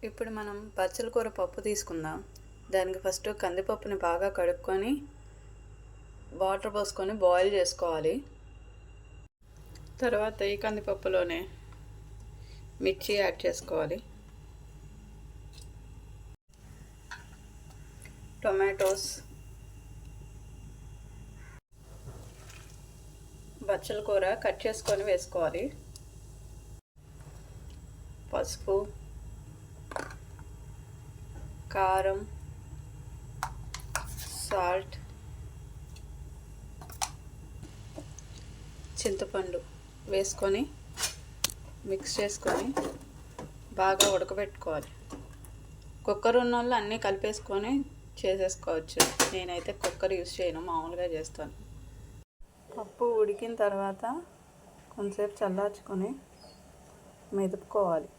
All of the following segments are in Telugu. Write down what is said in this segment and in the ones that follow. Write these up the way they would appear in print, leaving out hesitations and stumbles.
ఇప్పుడు మనం బచ్చల కూర పప్పు తీసుకుందాం. దానికి ఫస్ట్ కందిపప్పుని బాగా కడుక్కొని వాటర్ పోసుకొని బాయిల్ చేసుకోవాలి. తర్వాత ఈ కందిపప్పులోనే మిర్చి యాడ్ చేసుకోవాలి, టొమాటోస్, బచ్చల కూర కట్ చేసుకొని వేసుకోవాలి, పసుపు, కారం, సాల్ట్, చింతపండు వేసుకొని మిక్స్ చేసుకొని బాగా ఉడకబెట్టుకోవాలి. కుక్కర్ ఉన్న వాళ్ళు అన్నీ కలిపేసుకొని చేసేసుకోవచ్చు. నేనైతే కుక్కర్ యూస్ చేయను, మామూలుగా చేస్తాను. పప్పు ఉడికిన తర్వాత కొంచెంసేపు చల్లార్చుకొని మెదుపుకోవాలి.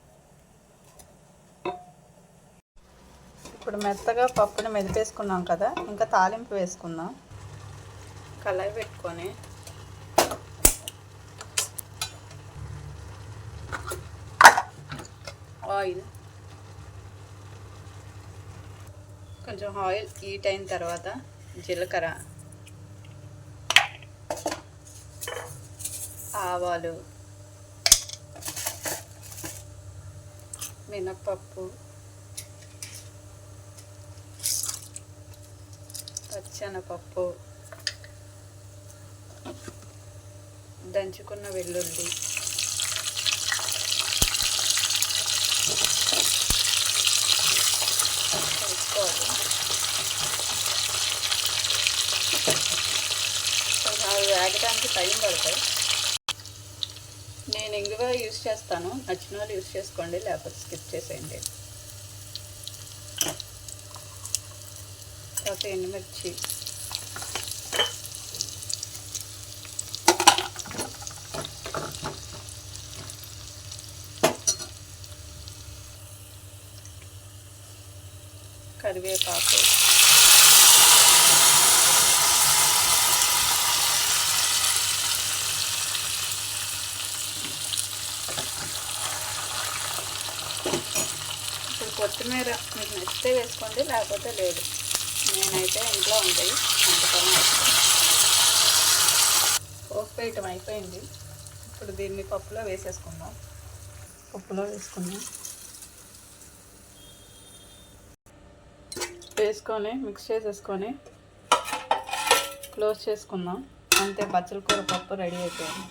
ఇప్పుడు మెత్తగా పప్పుని మెదిపేసుకున్నాం కదా, ఇంకా తాలింపు వేసుకుందాం. కళాయి పెట్టుకొని ఆయిల్, కొంచెం ఆయిల్ హీట్ అయిన తర్వాత జీలకర్ర, ఆవాలు, మినప్పప్పు, పచ్చెనపప్పు, దంచుకున్న వెల్లుల్లి, కలుపుకోవాలి. అవి వేగడానికి టైం పడతాయి. నేను ఇంగువ యూస్ చేస్తాను, నచ్చిన వాళ్ళు యూస్ చేసుకోండి, లేకపోతే స్కిప్ చేసేయండి. తర్వాత ఎండుమిర్చి, కరివేపాకు, ఇప్పుడు కొత్తిమీర మీకు నచ్చితే వేసుకోండి, లేకపోతే లేదు. నేనైతే ఇంట్లో ఉంటాయి అందుకని వేస్తాను. పోపు వేయటం అయిపోయింది. ఇప్పుడు దీన్ని పప్పులో వేసేసుకుందాం. పప్పులో వేసుకొని మిక్స్ చేసేసుకొని క్లోజ్ చేసుకుందాం. అంతే, బచ్చల కూర పప్పు రెడీ అయిపోయింది.